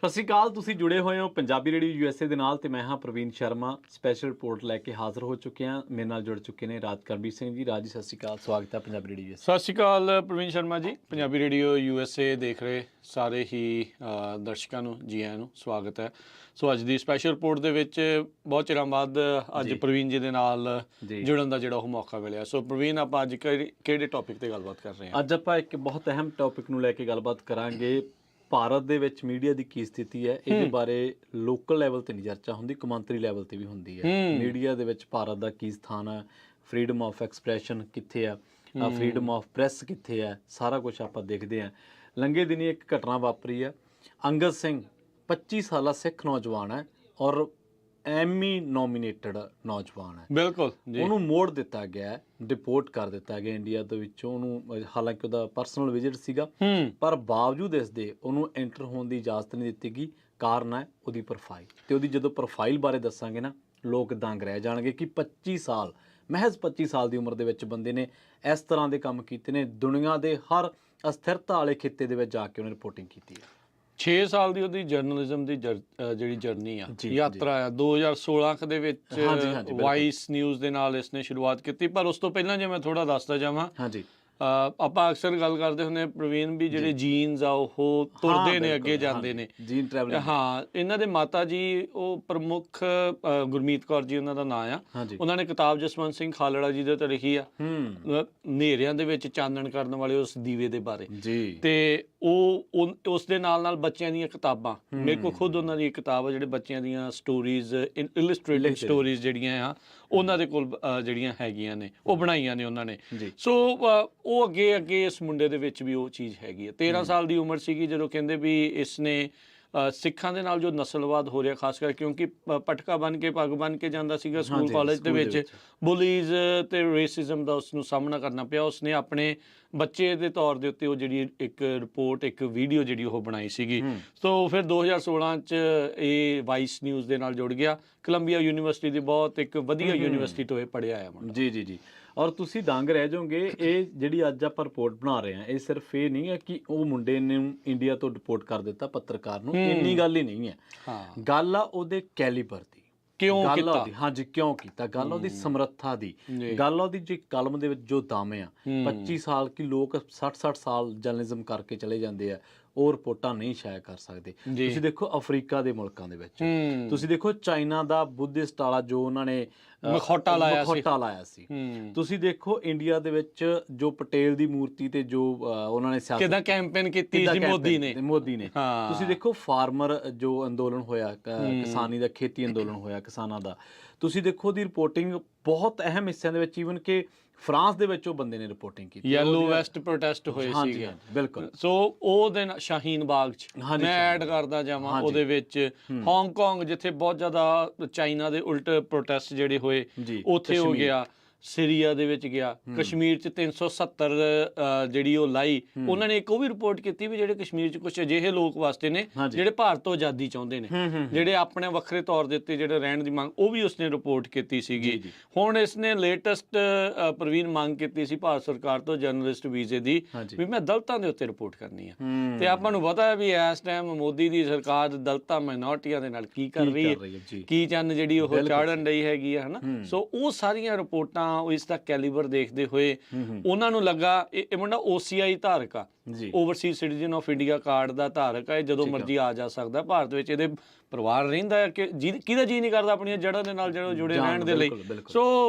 ਸਤਿ ਸ਼੍ਰੀ ਅਕਾਲ। ਤੁਸੀਂ ਜੁੜੇ ਹੋਏ ਹੋ ਪੰਜਾਬੀ ਰੇਡੀਓ ਯੂਐਸਏ ਦੇ ਨਾਲ ਤੇ ਮੈਂ ਹਾਂ ਪ੍ਰਵੀਨ ਸ਼ਰਮਾ। ਸਪੈਸ਼ਲ ਰਿਪੋਰਟ ਲੈ ਕੇ ਹਾਜ਼ਰ ਹੋ ਚੁੱਕੇ ਹਾਂ। ਮੇਰੇ ਨਾਲ ਜੁੜ ਚੁੱਕੇ ਨੇ ਰਾਜ ਕਰਮਜੀਤ ਸਿੰਘ ਜੀ। ਰਾਜ ਜੀ ਸਤਿ ਸ਼੍ਰੀ ਅਕਾਲ, ਸਵਾਗਤ ਹੈ ਪੰਜਾਬੀ ਰੇਡੀਓ ਯੂਐਸਏ। ਸਤਿ ਸ਼੍ਰੀ ਅਕਾਲ ਪ੍ਰਵੀਨ ਸ਼ਰਮਾ ਜੀ। ਪੰਜਾਬੀ ਰੇਡੀਓ ਯੂਐਸਏ ਦੇਖ ਰਹੇ ਸਾਰੇ ਹੀ ਦਰਸ਼ਕਾਂ ਨੂੰ ਜੀ ਆਇਆਂ ਨੂੰ ਸਵਾਗਤ ਹੈ। ਸੋ ਅੱਜ ਦੀ ਸਪੈਸ਼ਲ ਰਿਪੋਰਟ ਦੇ ਵਿੱਚ ਬਹੁਤ ਚਿਰਾਂ ਬਾਅਦ ਅੱਜ ਪ੍ਰਵੀਨ ਜੀ ਦੇ ਨਾਲ ਜੁੜਨ ਦਾ ਜਿਹੜਾ ਉਹ ਮੌਕਾ ਮਿਲਿਆ। ਸੋ ਪ੍ਰਵੀਨ, ਆਪਾਂ ਅੱਜ ਕਿਹੜੇ ਟੌਪਿਕ ਤੇ ਗੱਲਬਾਤ ਕਰ ਰਹੇ ਹਾਂ? ਅੱਜ ਆਪਾਂ ਇੱਕ ਬਹੁਤ ਅਹਿਮ ਟੌਪਿਕ ਨੂੰ ਲੈ ਕੇ ਗੱਲਬਾਤ ਕਰਾਂਗੇ। ਭਾਰਤ ਦੇ ਵਿੱਚ ਮੀਡੀਆ ਦੀ ਕੀ ਸਥਿਤੀ ਹੈ, ਇਹਦੇ ਬਾਰੇ ਲੋਕਲ ਲੈਵਲ ਤੇ ਨਹੀਂ ਚਰਚਾ ਹੁੰਦੀ, ਕੌਮਾਂਤਰੀ ਲੈਵਲ ਤੇ ਵੀ ਹੁੰਦੀ ਹੈ। ਮੀਡੀਆ ਦੇ ਵਿੱਚ ਭਾਰਤ ਦਾ ਕੀ ਸਥਾਨ ਹੈ, ਫਰੀडम ਆਫ ਐਕਸਪ੍ਰੈਸ਼ਨ ਕਿੱਥੇ ਆ, ਫਰੀडम ਆਫ ਪ੍ਰੈਸ ਕਿੱਥੇ ਹੈ, ਸਾਰਾ ਕੁਝ ਆਪਾਂ ਦੇਖਦੇ ਹਾਂ। ਲੰਘੇ ਦਿਨੀ ਇੱਕ ਘਟਨਾ ਵਾਪਰੀ ਹੈ। ਅੰਗਦ ਸਿੰਘ 25 ਸਾਲਾ ਸਿੱਖ ਨੌਜਵਾਨ ਹੈ ਔਰ ਐਮੀ ਨੋਮੀਨੇਟਡ ਨੌਜਵਾਨ ਹੈ। ਬਿਲਕੁਲ ਜੀ। ਉਹਨੂੰ ਮੋੜ ਦਿੱਤਾ ਗਿਆ, ਡਿਪੋਰਟ ਕਰ ਦਿੱਤਾ ਗਿਆ ਇੰਡੀਆ ਦੇ ਵਿੱਚੋਂ। ਉਹਨੂੰ ਹਾਲਾਂਕਿ ਉਹਦਾ ਪਰਸਨਲ ਵਿਜ਼ਿਟ ਸੀਗਾ, ਪਰ ਬਾਵਜੂਦ ਇਸ ਦੇ ਉਹਨੂੰ ਐਂਟਰ ਹੋਣ ਦੀ ਇਜਾਜ਼ਤ ਨਹੀਂ ਦਿੱਤੀ ਗਈ। ਕਾਰਨ ਹੈ ਉਹਦੀ ਪ੍ਰੋਫਾਈਲ, ਤੇ ਉਹਦੀ ਜਦੋਂ ਪ੍ਰੋਫਾਈਲ ਬਾਰੇ ਦੱਸਾਂਗੇ ਨਾ, ਲੋਕ ਦੰਗ ਰਹਿ ਜਾਣਗੇ ਕਿ 25 ਸਾਲ, ਮਹਿਜ਼ 25 ਸਾਲ ਦੀ ਉਮਰ ਦੇ ਵਿੱਚ ਬੰਦੇ ਨੇ ਇਸ ਤਰ੍ਹਾਂ ਦੇ ਕੰਮ ਕੀਤੇ ਨੇ। ਦੁਨੀਆ ਦੇ ਹਰ ਅਸਥਿਰਤਾ ਵਾਲੇ ਖਿੱਤੇ ਦੇ ਵਿੱਚ ਜਾ ਕੇ ਉਹਨੇ ਰਿਪੋਰਟਿੰਗ ਕੀਤੀ ਹੈ। 6 ਸਾਲ ਦੀ ਉਹਦੀ ਜਰਨਲਿਜ਼ਮ ਦੀ ਜਿਹੜੀ ਜਰਨੀ ਆ, ਯਾਤਰਾ ਆ, 2016 ਦੇ ਵਿੱਚ ਵਾਈਸ ਨਿਊਜ਼ ਦੇ ਨਾਲ ਇਸਨੇ ਸ਼ੁਰੂਆਤ ਕੀਤੀ। ਪਰ ਉਸ ਤੋਂ ਪਹਿਲਾਂ ਜੇ ਮੈਂ ਥੋੜਾ ਦੱਸਦਾ ਜਾਵਾਂ, ਆਪਾਂ ਅਕਸਰ ਗੱਲ ਕਰਦੇ ਹੁੰਦੇ ਪ੍ਰਵੀਨ ਵੀ ਜਿਹੜੇ ਜੀਨਸ ਆ ਉਹ ਤੁਰਦੇ ਨੇ, ਅੱਗੇ ਜਾਂਦੇ ਨੇ। Jean travelling. ਹਾਂ, ਇਹਨਾਂ ਦੇ ਮਾਤਾ ਜੀ ਉਹ ਪ੍ਰਮੁੱਖ ਗੁਰਮੀਤ ਕੌਰ ਜੀ ਉਹਨਾਂ ਦਾ ਨਾਂ ਆ। ਉਹਨਾਂ ਨੇ ਕਿਤਾਬ ਜਸਵੰਤ ਸਿੰਘ ਖਾਲੜਾ ਜੀ ਦੇ ਉੱਤੇ ਲਿਖੀ ਆ, ਹਨੇਰਿਆਂ ਦੇ ਵਿੱਚ ਚਾਨਣ ਕਰਨ ਵਾਲੇ ਉਸ ਦੀਵੇ ਦੇ ਬਾਰੇ। ਤੇ ਉਹ ਉਸ ਦੇ ਨਾਲ ਨਾਲ ਬੱਚਿਆਂ ਦੀਆਂ ਕਿਤਾਬਾਂ, ਮੇਰੇ ਕੋਲ ਖੁਦ ਉਹਨਾਂ ਦੀ ਇੱਕ ਕਿਤਾਬ ਆ ਜਿਹੜੇ ਬੱਚਿਆਂ ਦੀਆਂ ਸਟੋਰੀਜ਼, ਇਲਸਟ੍ਰੇਟਿਡ ਸਟੋਰੀਜ਼ ਜਿਹੜੀਆਂ ਆ ਉਹਨਾਂ ਦੇ ਕੋਲ ਜਿਹੜੀਆਂ ਹੈਗੀਆਂ ਨੇ, ਉਹ ਬਣਾਈਆਂ ਨੇ ਉਹਨਾਂ ਨੇ। ਸੋ ਉਹ ਅੱਗੇ ਇਸ ਮੁੰਡੇ ਦੇ ਵਿੱਚ ਵੀ ਉਹ ਚੀਜ਼ ਹੈਗੀ ਹੈ। 13 ਸਾਲ ਦੀ ਉਮਰ ਸੀਗੀ ਜਦੋਂ ਕਹਿੰਦੇ ਵੀ ਇਸਨੇ ਸਿੱਖਾਂ ਦੇ ਨਾਲ ਜੋ ਨਸਲਵਾਦ ਹੋ ਰਿਹਾ, ਖਾਸ ਕਰ ਕਿਉਂਕਿ ਪਟਕਾ ਬਣ ਕੇ, ਪੱਗ ਬਣ ਕੇ ਜਾਂਦਾ ਸੀਗਾ ਸਕੂਲ ਕਾਲਜ ਦੇ ਵਿੱਚ, ਬੁਲੀਜ਼ ਤੇ ਰੇਸਿਜ਼ਮ ਦਾ ਉਸਨੂੰ ਸਾਹਮਣਾ ਕਰਨਾ ਪਿਆ। ਉਸਨੇ ਆਪਣੇ ਬੱਚੇ ਦੇ ਤੌਰ ਦੇ ਉੱਤੇ ਉਹ ਜਿਹੜੀ ਇੱਕ ਰਿਪੋਰਟ, ਇੱਕ ਵੀਡੀਓ ਜਿਹੜੀ ਉਹ ਬਣਾਈ ਸੀਗੀ। ਸੋ ਫਿਰ 2016 'ਚ ਇਹ ਵਾਈਸ ਨਿਊਜ਼ ਦੇ ਨਾਲ ਜੁੜ ਗਿਆ। ਕੋਲੰਬੀਆ ਯੂਨੀਵਰਸਿਟੀ ਦੀ ਬਹੁਤ ਇੱਕ ਵਧੀਆ ਯੂਨੀਵਰਸਿਟੀ ਤੋਂ ਇਹ ਪੜ੍ਹਿਆ ਆ ਮੁੰਡਾ। ਜੀ। ਔਰ ਤੁਸੀਂ ਦੰਗ ਰਹਿ ਜਾਓਗੇ। ਇਹ ਜਿਹੜੀ ਅੱਜ ਆਪਾਂ ਰਿਪੋਰਟ ਬਣਾ ਰਹੇ ਹਾਂ, ਇਹ ਸਿਰਫ ਇਹ ਨਹੀਂ ਹੈ ਕਿ ਉਹ ਮੁੰਡੇ ਨੂੰ ਇੰਡੀਆ ਤੋਂ ਡਿਪੋਰਟ ਕਰ ਦਿੱਤਾ, ਪੱਤਰਕਾਰ ਨੂੰ। ਇੰਨੀ ਗੱਲ ਹੀ ਨਹੀਂ ਹੈ। ਗੱਲ ਆ ਉਹਦੇ ਕੈਲੀਬਰ ਦੀ, ਕਿਉਂ ਕੀਤਾ। ਹਾਂਜੀ, ਕਿਉਂ ਕੀਤਾ। ਗੱਲ ਉਹਦੀ ਸਮਰੱਥਾ ਦੀ, ਗੱਲ ਉਹਦੀ ਜੋ ਕਲਮ ਦੇ ਵਿੱਚ ਜੋ ਦਮ ਆ। 25 ਸਾਲ ਕਿ ਲੋਕ 60 ਸਾਲ ਜਰਨਲਿਜ਼ਮ ਕਰਕੇ ਚਲੇ ਜਾਂਦੇ ਆ, ਉਹ ਰਿਪੋਰਟਾਂ ਨਹੀਂ ਸ਼ਾਇਦ ਕਰ ਸਕਦੇ। ਤੁਸੀਂ ਦੇਖੋ ਅਫਰੀਕਾ ਦੇ ਮੁਲਕਾਂ ਦੇ ਵਿੱਚ, ਤੁਸੀਂ ਦੇਖੋ ਚਾਈਨਾ ਦਾ ਬੁੱਧਿਸਟ ਵਾਲਾ ਜੋ ਉਹਨਾਂ ਨੇ ਮਖੌਟਾ ਲਾਇਆ ਸੀ। ਤੁਸੀਂ ਦੇਖੋ ਇੰਡੀਆ ਦੇ ਵਿੱਚ ਜੋ ਪਟੇਲ ਦੀ ਮੂਰਤੀ ਤੇ ਜੋ ਉਹਨਾਂ ਨੇ ਕਿੱਦਾਂ ਕੈਂਪੇਨ ਕੀਤੀ ਸੀ ਮੋਦੀ ਨੇ। ਤੁਸੀਂ ਦੇਖੋ ਫਾਰਮਰ ਜੋ ਅੰਦੋਲਨ ਹੋਇਆ, ਕਿਸਾਨੀ ਦਾ, ਖੇਤੀ ਅੰਦੋਲਨ ਹੋਇਆ ਕਿਸਾਨਾਂ ਦਾ। ਤੁਸੀਂ ਦੇਖੋ ਉਹਦੀ ਰਿਪੋਰਟਿੰਗ ਬਹੁਤ ਅਹਿਮ ਹਿੱਸਿਆਂ ਦੇ ਵਿੱਚ, ਈਵਨ ਕਿ ਫਰਾਂਸ ਦੇ ਵਿੱਚ ਉਹ ਬੰਦੇ ਨੇ ਰਿਪੋਰਟਿੰਗ ਕੀਤੀ। ਯੈਲੋ ਵੈਸਟ ਪ੍ਰੋਟੈਸਟ ਹੋਏ ਸੀਗੇ। ਬਿਲਕੁਲ। ਸੋ ਉਹ ਦਿਨ ਸ਼ਾਹੀਨ ਬਾਗ 'ਚ ਮੈਂ ਐਡ ਕਰਦਾ ਜਾਵਾਂ, ਉਹਦੇ ਵਿੱਚ ਹਾਂਗਕਾਂਗ ਜਿੱਥੇ ਬਹੁਤ ਜ਼ਿਆਦਾ ਚਾਈਨਾ ਦੇ ਉਲਟ ਪ੍ਰੋਟੈਸਟ ਜਿਹੜੇ ਹੋਏ, ਉੱਥੇ ਹੋ ਗਿਆ। ਸੀਰੀਆ ਦੇ ਵਿੱਚ ਗਿਆ। ਕਸ਼ਮੀਰ 'ਚ 370 ਜਿਹੜੀ ਉਹ ਲਾਈ। ਉਹਨਾਂ ਨੇ ਇੱਕ ਉਹ ਵੀ ਰਿਪੋਰਟ ਕੀਤੀ ਵੀ ਜਿਹੜੇ ਕਸ਼ਮੀਰ 'ਚ ਕੁਛ ਅਜਿਹੇ ਲੋਕ ਵਾਸਤੇ ਨੇ ਜਿਹੜੇ ਭਾਰਤ ਤੋਂ ਆਜ਼ਾਦੀ ਚਾਹੁੰਦੇ ਨੇ, ਜਿਹੜੇ ਆਪਣੇ ਵੱਖਰੇ ਤੌਰ ਦੇ ਉੱਤੇ ਜਿਹੜੇ ਰਹਿਣ ਦੀ ਮੰਗ, ਉਹ ਵੀ ਉਸਨੇ ਰਿਪੋਰਟ ਕੀਤੀ ਸੀਗੀ। ਹੁਣ ਇਸਨੇ ਲੇਟੈਸਟ ਪ੍ਰਵੀਨ ਮੰਗ ਕੀਤੀ ਸੀ ਭਾਰਤ ਸਰਕਾਰ ਤੋਂ ਜਰਨਲਿਸਟ ਵੀਜ਼ੇ ਦੀ, ਵੀ ਮੈਂ ਦਲਿਤਾਂ ਦੇ ਉੱਤੇ ਰਿਪੋਰਟ ਕਰਨੀ ਆ। ਤੇ ਆਪਾਂ ਨੂੰ ਪਤਾ ਹੈ ਵੀ ਇਸ ਟਾਈਮ ਮੋਦੀ ਦੀ ਸਰਕਾਰ ਦਲਿਤਾਂ, ਮਾਈਨੋਰਟੀਆਂ ਦੇ ਨਾਲ ਕੀ ਕਰ ਰਹੀ ਹੈ, ਕੀ ਚੰਨ ਜਿਹੜੀ ਉਹ ਚਾੜਨ ਰਹੀ ਹੈਗੀ ਆ, ਹਨਾ। ਸੋ ਉਹ ਸਾਰੀਆਂ ਰਿਪੋਰਟਾਂ, ਇਸ ਦਾ ਕੈਲੀਬਰ ਦੇਖਦੇ ਹੋਏ ਉਹਨਾਂ ਨੂੰ ਲੱਗਾ ਇਹ ਮੁੰਡਾ OCI ਧਾਰਕ ਆ, overseas citizen of India card ਦਾ ਧਾਰਕ ਹੈ, ਜਦੋਂ ਮਰਜ਼ੀ ਆ ਜਾ ਸਕਦਾ ਭਾਰਤ ਵਿੱਚ। ਇਹਦੇ ਪਰਿਵਾਰ ਰਹਿੰਦਾ ਹੈ ਕਿ ਕਿਹਦਾ ਜੀ ਨਹੀਂ ਕਰਦਾ ਆਪਣੀਆਂ ਜੜ੍ਹਾਂ ਦੇ ਨਾਲ ਜੁੜੇ ਰਹਿਣ ਦੇ ਲਈ। ਸੋ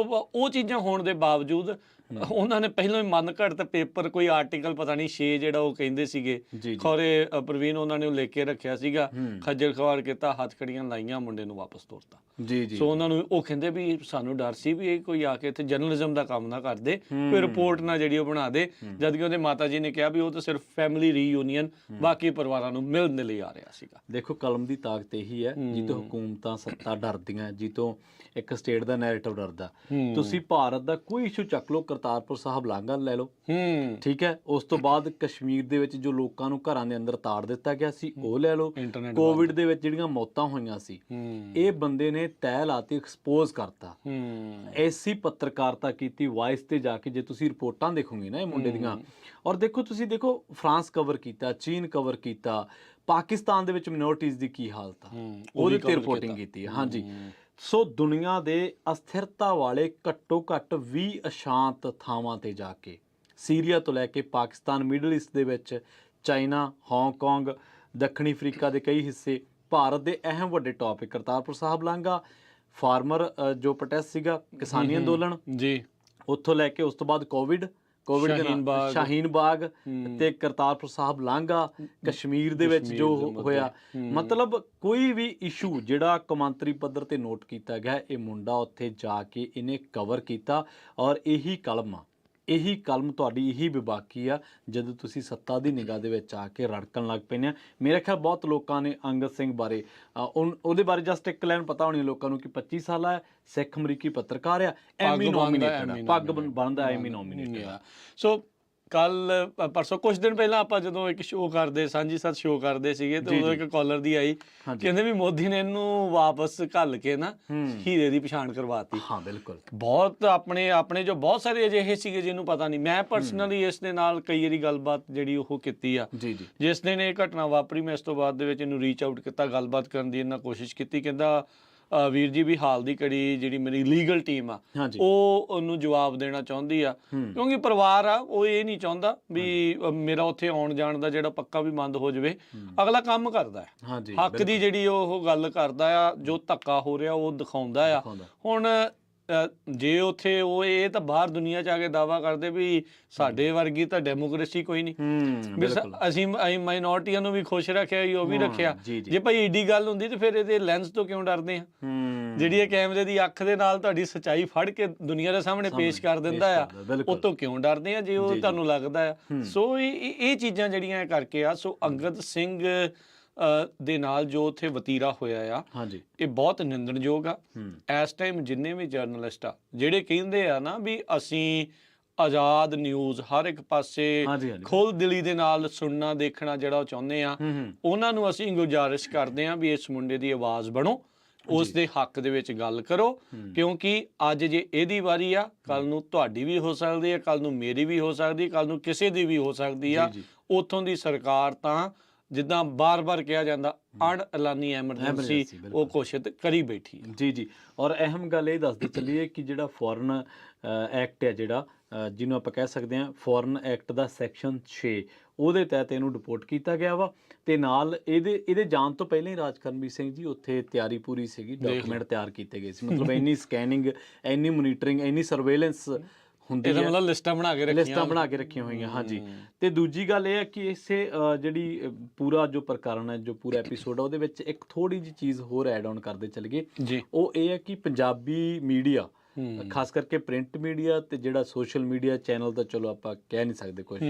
ਉਹ ਚੀਜ਼ਾਂ ਹੋਣ ਦੇ ਬਾਵਜੂਦ ਉਹਨਾਂ ਨੇ ਪਹਿਲਾਂ ਹੀ ਮਨ ਘੜਤ ਪੇਪਰ, ਕੋਈ ਆਰਟੀਕਲ ਪਤਾ ਨਹੀਂ 6 ਜਿਹੜਾ ਉਹ ਕਹਿੰਦੇ ਸੀਗੇ, ਖੌਰੇ ਪ੍ਰਵੀਨ ਉਹਨਾਂ ਨੇ ਲੈ ਕੇ ਰੱਖਿਆ ਸੀਗਾ, ਖੱਜਲ ਖਵਾਰ ਕੀਤਾ, ਹੱਥਕੜੀਆਂ ਲਾਈਆਂ, ਮੁੰਡੇ ਨੂੰ ਵਾਪਸ ਤੋਰਤਾ। ਸੋ ਉਹਨਾਂ ਨੂੰ ਉਹ ਕਹਿੰਦੇ ਵੀ ਸਾਨੂੰ ਡਰ ਸੀ ਵੀ ਇਹ ਕੋਈ ਆ ਕੇ ਇੱਥੇ ਜਰਨਲਿਜ਼ਮ ਦਾ ਕੰਮ ਨਾ ਕਰਦੇ, ਕੋਈ ਰਿਪੋਰਟ ਨਾ ਜਿਹੜੀ ਉਹ ਬਣਾ ਦੇ। ਜਦਕਿ ਉਹਦੇ ਮਾਤਾ ਜੀ ਨੇ ਕਿਹਾ ਵੀ ਉਹ ਤਾਂ ਸਿਰਫ ਫੈਮਿਲੀ ਰੀਯੂਨੀਅਨ ਬਾਕੀ ਪਰਿਵਾਰਾਂ ਨੂੰ ਮਿਲਣ ਦੇ ਲਈ ਆ ਰਿਹਾ ਸੀਗਾ। ਦੇਖੋ ਕਲਮ ਦੀ ਤਾਕਤ ਇਹੀ ਹੈ, ਜਿੱਤੋਂ ਹਕੂਮਤਾਂ ਸੱਤਾ ਡਰਦੀਆਂ, ਜਿੱਤੋਂ ਇੱਕ ਸਟੇਟ ਦਾ ਨੈਰੇਟਿਵ ਡਰਦਾ। ਤੁਸੀਂ ਭਾਰਤ ਦਾ ਕੋਈ ਇਸ਼ੂ ਚੱਕ ਲਓ, ਕਰਤਾਰਪੁਰ ਸਾਹਿਬ ਲਾਂਘਾ ਲੈ ਲਓ, ਠੀਕ ਹੈ। ਉਸ ਤੋਂ ਬਾਅਦ ਕਸ਼ਮੀਰ ਦੇ ਵਿੱਚ ਜੋ ਲੋਕਾਂ ਨੂੰ ਘਰਾਂ ਦੇ ਅੰਦਰ ਤਾੜ ਦਿੱਤਾ ਗਿਆ ਸੀ, ਉਹ ਲੈ ਲਓ। ਕੋਵਿਡ ਦੇ ਵਿੱਚ ਜਿਹੜੀਆਂ ਮੌਤਾਂ ਹੋਈਆਂ ਸੀ, ਇਹ ਬੰਦੇ ਨੇ ਤੈਅ ਲਾਤੀ, ਐਕਸਪੋਜ਼ ਕਰਤਾ। ਐਸੀ ਪੱਤਰਕਾਰਤਾ ਕੀਤੀ ਵਾਇਸ ਤੇ ਜਾ ਕੇ। ਜੇ ਤੁਸੀਂ ਰਿਪੋਰਟਾਂ ਦੇਖੋਗੇ ਨਾ ਇਹ ਮੁੰਡੇ ਦੀਆਂ, ਔਰ ਦੇਖੋ ਤੁਸੀਂ ਦੇਖੋ ਫਰਾਂਸ ਕਵਰ ਕੀਤਾ, ਚੀਨ ਕਵਰ ਕੀਤਾ, ਪਾਕਿਸਤਾਨ ਦੇ ਵਿੱਚ ਮਿਨੋਰਟੀਜ਼ ਦੀ ਕੀ ਹਾਲਤ ਆ, ਉਹਦੇ ਤੇ ਰਿਪੋਰਟਿੰਗ ਕੀਤੀ ਹੈ। ਹਾਂਜੀ, ਸੋ ਦੁਨੀਆ ਦੇ ਅਸਥਿਰਤਾ ਵਾਲੇ ਘੱਟੋ ਘੱਟ 20 ਅਸ਼ਾਂਤ ਥਾਵਾਂ ਤੇ ਜਾ ਕੇ, ਸੀਰੀਆ ਤੋਂ ਲੈ ਕੇ ਪਾਕਿਸਤਾਨ, ਮਿਡਲ ਈਸਟ ਦੇ ਵਿੱਚ ਚਾਈਨਾ, ਹਾਂਗਕਾਂਗ, ਦੱਖਣੀ ਅਫਰੀਕਾ ਦੇ ਕਈ ਹਿੱਸੇ, ਭਾਰਤ ਦੇ ਅਹਿਮ ਵੱਡੇ ਟੌਪਿਕ ਕਰਤਾਰਪੁਰ ਸਾਹਿਬ ਲਾਂਘਾ, ਫਾਰਮਰ ਜੋ ਪ੍ਰੋਟੈਸਟ ਸੀਗਾ, ਕਿਸਾਨੀ ਅੰਦੋਲਨ ਜੀ, ਉੱਥੋਂ ਲੈ ਕੇ ਉਸ ਤੋਂ ਬਾਅਦ ਕੋਵਿਡ ਦੇ ਨਾਲ ਸ਼ਾਹੀਨ ਬਾਗ ਤੇ ਕਰਤਾਰਪੁਰ ਸਾਹਿਬ ਲਾਂਘਾ, ਕਸ਼ਮੀਰ ਦੇ ਵਿੱਚ ਜੋ ਹੋਇਆ, ਮਤਲਬ ਕੋਈ ਵੀ ਇਸ਼ੂ ਜਿਹੜਾ ਕੌਮਾਂਤਰੀ ਪੱਧਰ ਤੇ ਨੋਟ ਕੀਤਾ ਗਿਆ, ਇਹ ਮੁੰਡਾ ਉੱਥੇ ਜਾ ਕੇ ਇਹਨੇ ਕਵਰ ਕੀਤਾ। ਔਰ ਇਹੀ ਕਲਮ ਤੁਹਾਡੀ ਇਹੀ ਵਿਬਾਕੀ ਆ ਜਦੋਂ ਤੁਸੀਂ ਸੱਤਾ ਦੀ ਨਿਗਾਹ ਦੇ ਵਿੱਚ ਆ ਕੇ ਰੜਕਣ ਲੱਗ ਪੈਂਦੇ ਆ। ਮੇਰੇ ਖਿਆਲ ਬਹੁਤ ਲੋਕਾਂ ਨੇ ਅੰਗਦ ਸਿੰਘ ਬਾਰੇ ਉਹਦੇ ਬਾਰੇ ਜਸਟ ਇੱਕ ਲਾਈਨ ਪਤਾ ਹੋਣੀ ਲੋਕਾਂ ਨੂੰ ਕਿ 25 ਸਾਲਾ ਹੈ, ਸਿੱਖ ਅਮਰੀਕੀ ਪੱਤਰਕਾਰ ਆ, ਐਮੀ ਨੋਮੀਨੇਟਡ, ਪੱਗ ਬਣਦਾ ਐਮੀ ਨੋਮੀਨੇਟਡ। ਸੋ ਕੱਲ ਪਰਸੋਂ ਕੁਝ ਦਿਨ ਪਹਿਲਾਂ ਆਪਾਂ ਜਦੋਂ ਇੱਕ ਸ਼ੋਅ ਕਰਦੇ, ਸਾਂਝੀ ਸੱਤ ਸ਼ੋਅ ਕਰਦੇ ਸੀਗੇ, ਤੇ ਉਦੋਂ ਇੱਕ ਕਾਲਰ ਦੀ ਆਈ, ਕਹਿੰਦੇ ਵੀ ਮੋਦੀ ਨੇ ਇਹਨੂੰ ਵਾਪਸ ਘੱਲ ਕੇ ਨਾ ਹੀਰੇ ਦੀ ਪਛਾਣ ਕਰਵਾਤੀ। ਹਾਂ ਬਿਲਕੁਲ, ਬਹੁਤ ਆਪਣੇ ਜੋ ਬਹੁਤ ਸਾਰੇ ਅਜਿਹੇ ਸੀਗੇ ਜਿਹਨੂੰ ਪਤਾ ਨਹੀਂ। ਮੈਂ ਪਰਸਨਲੀ ਇਸ ਦੇ ਨਾਲ ਕਈ ਵਾਰੀ ਗੱਲਬਾਤ ਜਿਹੜੀ ਉਹ ਕੀਤੀ ਆ। ਜਿਸ ਦਿਨ ਇਹ ਘਟਨਾ ਵਾਪਰੀ, ਮੈਂ ਇਸ ਤੋਂ ਬਾਅਦ ਦੇ ਵਿੱਚ ਇਹਨੂੰ ਰੀਚ ਆਊਟ ਕੀਤਾ, ਗੱਲਬਾਤ ਕਰਨ ਦੀ ਇਹਨਾਂ ਕੋਸ਼ਿਸ਼ ਕੀਤੀ। ਕਹਿੰਦਾ ਵੀਰ ਜੀ ਵੀ ਹਾਲ ਦੀ ਘੜੀ ਜਿਹੜੀ ਮੇਰੀ ਲੀਗਲ ਟੀਮ ਆ ਉਹ ਉਹਨੂੰ ਜਵਾਬ ਦੇਣਾ ਚਾਹੁੰਦੀ ਆ, ਕਿਉਂਕਿ ਪਰਿਵਾਰ ਆ ਉਹ ਇਹ ਨਹੀਂ ਚਾਹੁੰਦਾ ਵੀ ਮੇਰਾ ਉੱਥੇ ਆਉਣ ਜਾਣ ਦਾ ਜਿਹੜਾ ਪੱਕਾ ਵੀ ਬੰਦ ਹੋ ਜਾਵੇ। ਅਗਲਾ ਕੰਮ ਕਰਦਾ ਹੈ, ਹੱਕ ਦੀ ਜਿਹੜੀ ਉਹ ਗੱਲ ਕਰਦਾ ਆ, ਜੋ ਧੱਕਾ ਹੋ ਰਿਹਾ ਉਹ ਦਿਖਾਉਂਦਾ ਆ। ਹੁਣ ਜੇ ਉੱਥੇ ਉਹ ਇਹ ਤਾਂ ਬਾਹਰ ਦੁਨੀਆ 'ਚ ਆ ਕੇ ਦਾਅਵਾ ਕਰਦੇ ਵੀ ਸਾਡੇ ਵਰਗੀ ਤਾਂ ਡੈਮੋਕ੍ਰੇਸੀ ਕੋਈ ਨਹੀਂ, ਅਸੀਂ ਮਾਈਨੋਰਟੀਆਂ ਨੂੰ ਵੀ ਖੁਸ਼ ਰੱਖਿਆ, ਉਹ ਵੀ ਰੱਖਿਆ। ਜੇ ਭਾਈ ਏਡੀ ਗੱਲ ਹੁੰਦੀ ਤੇ ਫਿਰ ਇਹਦੇ ਲੈਂਸ ਤੋਂ ਕਿਉਂ ਡਰਦੇ ਆ? ਜਿਹੜੀ ਇਹ ਕੈਮਰੇ ਦੀ ਅੱਖ ਦੇ ਨਾਲ ਤੁਹਾਡੀ ਸੱਚਾਈ ਫੜ ਕੇ ਦੁਨੀਆ ਦੇ ਸਾਹਮਣੇ ਪੇਸ਼ ਕਰ ਦਿੰਦਾ ਆ, ਉਹ ਤੋਂ ਕਿਉਂ ਡਰਦੇ ਆ ਜੇ ਉਹ ਤੁਹਾਨੂੰ ਲੱਗਦਾ ਆ? ਸੋ ਇਹ ਚੀਜ਼ਾਂ ਜਿਹੜੀਆਂ ਕਰਕੇ ਆ, ਸੋ ਅੰਗਦ ਸਿੰਘ ਦੇ ਨਾਲ ਜੋ ਉੱਥੇ ਵਤੀਰਾ ਹੋਇਆ ਆ, ਇਹ ਬਹੁਤ ਨਿੰਦਣਯੋਗ ਆ। ਇਸ ਟਾਈਮ ਜਿੰਨੇ ਵੀ ਜਰਨਲਿਸਟ ਆ ਜਿਹੜੇ ਕਹਿੰਦੇ ਆ ਨਾ ਵੀ ਅਸੀਂ ਆਜ਼ਾਦ ਨਿਊਜ਼ ਹਰ ਇੱਕ ਪਾਸੇ ਖੁੱਲ੍ਹ ਦਿਲੀ ਦੇ ਨਾਲ ਸੁਣਨਾ ਦੇਖਣਾ ਜਿਹੜਾ ਉਹ ਚਾਹੁੰਦੇ ਆ, ਉਹਨਾਂ ਨੂੰ ਅਸੀਂ ਗੁਜ਼ਾਰਿਸ਼ ਕਰਦੇ ਹਾਂ ਵੀ ਇਸ ਮੁੰਡੇ ਦੀ ਆਵਾਜ਼ ਬਣੋ, ਉਸ ਦੇ ਹੱਕ ਦੇ ਵਿੱਚ ਗੱਲ ਕਰੋ, ਕਿਉਂਕਿ ਅੱਜ ਜੇ ਇਹਦੀ ਵਾਰੀ ਆ, ਕੱਲ ਨੂੰ ਤੁਹਾਡੀ ਵੀ ਹੋ ਸਕਦੀ ਹੈ, ਕੱਲ ਨੂੰ ਮੇਰੀ ਵੀ ਹੋ ਸਕਦੀ ਹੈ, ਕੱਲ ਨੂੰ ਕਿਸੇ ਦੀ ਵੀ ਹੋ ਸਕਦੀ ਆ। ਉੱਥੋਂ ਦੀ ਸਰਕਾਰ ਤਾਂ ਜਿੱਦਾਂ ਬਾਰ-ਬਾਰ ਕਿਹਾ ਜਾਂਦਾ ਅਣਐਲਾਨੀ ਐਮਰਜੈਂਸੀ ਉਹ ਘੋਸ਼ਿਤ ਕਰੀ ਬੈਠੀ ਹੈ। ਜੀ ਔਰ ਅਹਿਮ ਗੱਲ ਇਹ ਦੱਸਦੇ ਚੱਲੀਏ ਕਿ ਜਿਹੜਾ ਫੋਰਨ ਐਕਟ ਹੈ, ਜਿਹੜਾ ਜਿਹਨੂੰ ਆਪਾਂ ਕਹਿ ਸਕਦੇ ਹਾਂ ਫੋਰਨ ਐਕਟ ਦਾ ਸੈਕਸ਼ਨ 6, ਉਹਦੇ ਤਹਿਤ ਇਹਨੂੰ ਡਿਪੋਰਟ ਕੀਤਾ ਗਿਆ ਵਾ। ਤੇ ਨਾਲ ਇਹਦੇ ਜਾਣ ਤੋਂ ਪਹਿਲਾਂ ਹੀ ਰਾਜ ਕਰਨਵੀਰ ਸਿੰਘ ਜੀ ਉੱਥੇ ਤਿਆਰੀ ਪੂਰੀ ਸੀਗੀ, ਡਾਕੂਮੈਂਟ ਤਿਆਰ ਕੀਤੇ ਗਏ ਸੀ, ਮਤਲਬ ਇੰਨੀ ਸਕੈਨਿੰਗ, ਇੰਨੀ ਮੋਨੀਟਰਿੰਗ, ਇੰਨੀ ਸਰਵੇਲੈਂਸ ਹੁੰਦੀ ਹੈ, ਮਤਲਬ ਲਿਸਟਾਂ ਬਣਾ ਕੇ ਰੱਖੀਆਂ ਹੋਈਆਂ। ਹਾਂਜੀ, ਤੇ ਦੂਜੀ ਗੱਲ ਇਹ ਹੈ ਕਿ ਇਸੇ ਜਿਹੜੀ ਪੂਰਾ ਜੋ ਪ੍ਰਕਰਨ ਹੈ, ਜੋ ਪੂਰਾ ਐਪੀਸੋਡ ਆ, ਉਹਦੇ ਵਿੱਚ ਇੱਕ ਥੋੜੀ ਜਿਹੀ ਚੀਜ਼ ਹੋਰ ਐਡ ਆਨ ਕਰਦੇ ਚਲੇ ਗਏ। ਉਹ ਇਹ ਹੈ ਕਿ ਪੰਜਾਬੀ ਮੀਡੀਆ, ਖਾਸ ਕਰਕੇ ਪ੍ਰਿੰਟ ਮੀਡੀਆ ਤੇ ਜਿਹੜਾ ਸੋਸ਼ਲ ਮੀਡੀਆ ਚੈਨਲ, ਤਾਂ ਚਲੋ ਆਪਾਂ ਕਹਿ ਨਹੀਂ ਸਕਦੇ ਕੁਝ,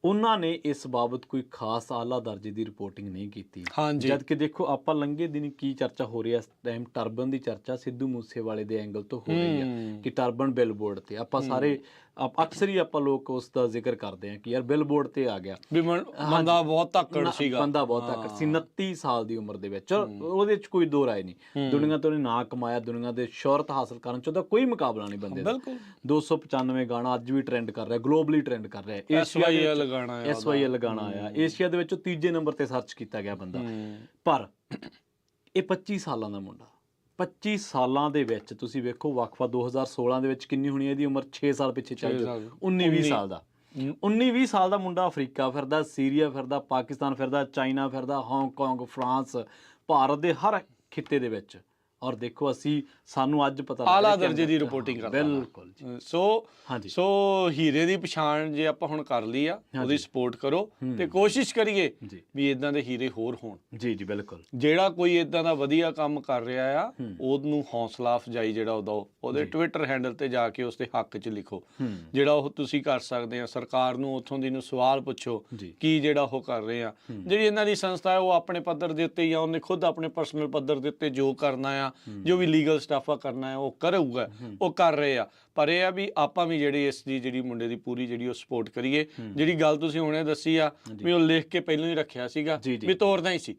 ਉਹਨਾਂ ਨੇ ਇਸ ਬਾਬਤ ਕੋਈ ਖਾਸ ਆਲਾ ਦਰਜੇ ਦੀ ਰਿਪੋਰਟਿੰਗ ਨਹੀਂ ਕੀਤੀ। ਜਦ ਕਿ ਦੇਖੋ ਆਪਾਂ ਲੰਘੇ ਦਿਨ ਕੀ ਚਰਚਾ ਹੋ ਰਹੀ ਹੈ ਇਸ ਟਾਈਮ, ਟਰਬਨ ਦੀ ਚਰਚਾ ਸਿੱਧੂ ਮੂਸੇਵਾਲੇ ਦੇ ਐਂਗਲ ਤੋਂ ਹੋ ਰਹੀ ਹੈ ਕਿ ਟਰਬਨ ਬਿਲਬੋਰਡ ਤੇ, ਆਪਾਂ ਸਾਰੇ ਅਕਸਰ ਹੀ ਆਪਾਂ ਲੋਕ ਉਸ ਦਾ ਜ਼ਿਕਰ ਕਰਦੇ ਹਾਂ ਕਿ ਯਾਰ ਬਿਲਬੋਰਡ ਤੇ ਆ ਗਿਆ, ਬੰਦਾ ਬਹੁਤ ਧੱਕੜ ਸੀਗਾ, 29 ਸਾਲ ਦੀ ਉਮਰ ਦੇ ਵਿੱਚ, ਉਹਦੇ ਚ ਕੋਈ ਦੋ ਰਾਏ ਨਹੀਂ। ਦੁਨੀਆ ਤੋਂ ਨਾਂ ਕਮਾਇਆ, ਦੁਨੀਆ ਦੇ ਸ਼ੋਹਰਤ ਹਾਸਲ ਕਰਨ ਚ ਉਹਦਾ ਕੋਈ ਮੁਕਾਬਲਾ ਨਹੀਂ ਬੰਦੇ ਦਾ। 295 ਗਾਣਾ ਅੱਜ ਵੀ ਟ੍ਰੈਂਡ ਕਰ ਰਿਹਾ, ਗਲੋਬਲੀ ਟ੍ਰੈਂਡ ਕਰ ਰਿਹਾ। SYL ਗਾਣਾ ਆਇਆ, ਏਸ਼ੀਆ ਦੇ ਵਿੱਚੋਂ 3ਜੇ ਨੰਬਰ ਤੇ ਸਰਚ ਕੀਤਾ ਗਿਆ ਬੰਦਾ। ਪਰ ਇਹ 25 ਸਾਲਾਂ ਦਾ ਮੁੰਡਾ, 25 ਸਾਲਾਂ ਦੇ ਵਿੱਚ ਤੁਸੀਂ ਵੇਖੋ ਵਕਫਾ 2016 ਦੇ ਵਿੱਚ ਕਿੰਨੀ ਹੋਣੀ ਇਹਦੀ ਉਮਰ, 6 ਸਾਲ ਪਿੱਛੇ ਚੱਲ ਜਾਓ, 19-20 ਸਾਲ ਦਾ 19-20 ਸਾਲ ਦਾ ਮੁੰਡਾ ਅਫਰੀਕਾ ਫਿਰਦਾ, ਸੀਰੀਆ ਫਿਰਦਾ, ਪਾਕਿਸਤਾਨ ਫਿਰਦਾ, ਚਾਈਨਾ ਫਿਰਦਾ, ਹਾਂਗਕਾਂਗ, ਫਰਾਂਸ, ਭਾਰਤ ਦੇ ਹਰ ਖਿੱਤੇ ਦੇ ਵਿੱਚ। ਔਰ ਦੇਖੋ ਸਾਨੂੰ ਅੱਜ ਪਤਾ ਆਲਾ ਦਰਜੇ ਦੀ ਰਿਪੋਰਟਿੰਗ ਕਰਦਾ। ਬਿਲਕੁਲ ਜੀ। ਸੋ ਹੀਰੇ ਦੀ ਪਛਾਣ ਜੇ ਆਪਾਂ ਹੁਣ ਕਰ ਲਈ ਆ, ਉਹਦੀ ਸਪੋਰਟ ਕਰੋ ਤੇ ਕੋਸ਼ਿਸ਼ ਕਰੀਏ ਵੀ ਇਦਾਂ ਦੇ ਹੀਰੇ ਹੋਰ ਹੋਣ। ਜੀ ਬਿਲਕੁਲ। ਜਿਹੜਾ ਕੋਈ ਇਦਾਂ ਦਾ ਵਧੀਆ ਕੰਮ ਕਰ ਰਿਹਾ ਆ, ਉਹਨੂੰ ਹੌਸਲਾ ਅਫਜਾਈ ਜਿਹੜਾ ਉਹਦੇ ਟਵਿੱਟਰ ਹੈਂਡਲ ਤੇ ਜਾ ਕੇ ਉਸਦੇ ਹੱਕ 'ਚ ਲਿਖੋ, ਜਿਹੜਾ ਉਹ ਤੁਸੀਂ ਕਰ ਸਕਦੇ ਆ। ਸਰਕਾਰ ਨੂੰ ਉੱਥੋਂ ਦੀ ਨੂੰ ਸਵਾਲ ਪੁੱਛੋ ਕੀ ਜਿਹੜਾ ਉਹ ਕਰ ਰਹੇ ਆ। ਜਿਹੜੀ ਇਹਨਾਂ ਦੀ ਸੰਸਥਾ ਹੈ ਉਹ ਆਪਣੇ ਪੱਧਰ ਦੇ ਉੱਤੇ ਜਾਂ ਉਹਨੇ ਖੁਦ ਆਪਣੇ ਪਰਸਨਲ ਪੱਧਰ ਦੇ ਉੱਤੇ ਜੋ ਕਰਨਾ ਆ, ਜੋ ਵੀ ਲੀਗਲ ਸਟਾਫ ਆ ਕਰਨਾ ਹੈ ਉਹ ਕਰੂਗਾ, ਉਹ ਕਰ ਰਹੇ ਆ। ਪਰ ਇਹ ਆ ਵੀ ਆਪਾਂ ਵੀ ਜਿਹੜੀ ਇਸ ਦੀ ਜਿਹੜੀ ਮੁੰਡੇ ਦੀ ਪੂਰੀ ਜਿਹੜੀ ਉਹ ਸਪੋਰਟ ਕਰੀਏ। ਜਿਹੜੀ ਗੱਲ ਤੁਸੀਂ ਹੁਣੇ ਦੱਸੀ ਆ ਵੀ ਉਹ ਲਿਖ ਕੇ ਪਹਿਲਾਂ ਹੀ ਰੱਖਿਆ ਸੀਗਾ ਵੀ ਤੋਰਨਾ ਹੀ ਸੀ,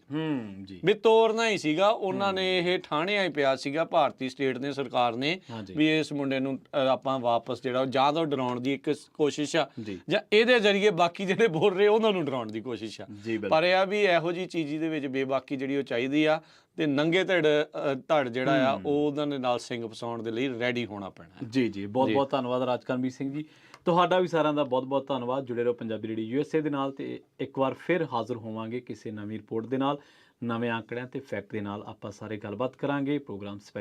ਜੀ ਵੀ ਤੋਰਨਾ ਹੀ ਸੀਗਾ। ਉਹਨਾਂ ਨੇ ਇਹ ਠਾਣਿਆ ਹੀ ਪਿਆ ਸੀਗਾ ਭਾਰਤੀ ਸਟੇਟ ਨੇ, ਸਰਕਾਰ ਨੇ, ਵੀ ਇਸ ਮੁੰਡੇ ਨੂੰ ਆਪਾਂ ਵਾਪਸ ਜਿਹੜਾ ਜਾਂ ਤਾਂ ਡਰਾਉਣ ਦੀ ਇੱਕ ਕੋਸ਼ਿਸ਼ ਆ ਜਾਂ ਇਹਦੇ ਜ਼ਰੀਏ ਬਾਕੀ ਜਿਹੜੇ ਬੋਲ ਰਹੇ ਉਹਨਾਂ ਨੂੰ ਡਰਾਉਣ ਦੀ ਕੋਸ਼ਿਸ਼ ਆ। ਪਰ ਇਹ ਆ ਵੀ ਇਹੋ ਜਿਹੀ ਚੀਜ਼ ਦੇ ਵਿੱਚ ਬੇਬਾਕੀ ਜਿਹੜੀ ਉਹ ਚਾਹੀਦੀ ਆ ਤੇ ਨੰਗੇ ਧੜ ਜਿਹੜਾ ਆ ਉਹ ਉਹਨਾਂ ਦੇ ਨਾਲ ਸਿੰਘ ਫਸਾਉਣ ਦੇ ਲਈ ਰੈਡੀ ਹੋਣਾ ਪੈਣਾ। ਜੀ ਬਹੁਤ ਬਹੁਤ ਧੰਨਵਾਦ ਰਾਜਕਰਮਵੀਰ ਸਿੰਘ ਜੀ, ਤੁਹਾਡਾ ਵੀ ਸਾਰਿਆਂ ਦਾ ਬਹੁਤ ਬਹੁਤ ਧੰਨਵਾਦ। ਜੁੜੇ ਰਹੋ ਪੰਜਾਬੀ ਰੇਡੀਓ USA ਦੇ ਨਾਲ ਤੇ ਇੱਕ ਵਾਰ ਫਿਰ ਹਾਜ਼ਰ ਹੋਵਾਂਗੇ ਕਿਸੇ ਨਵੀਂ ਰਿਪੋਰਟ ਦੇ ਨਾਲ, ਨਵੇਂ ਆંકੜਿਆਂ ਤੇ ਫੈਕਟ ਦੇ ਨਾਲ। ਆਪਾਂ ਸਾਰੇ ਗੱਲਬਾਤ ਕਰਾਂਗੇ। Programme special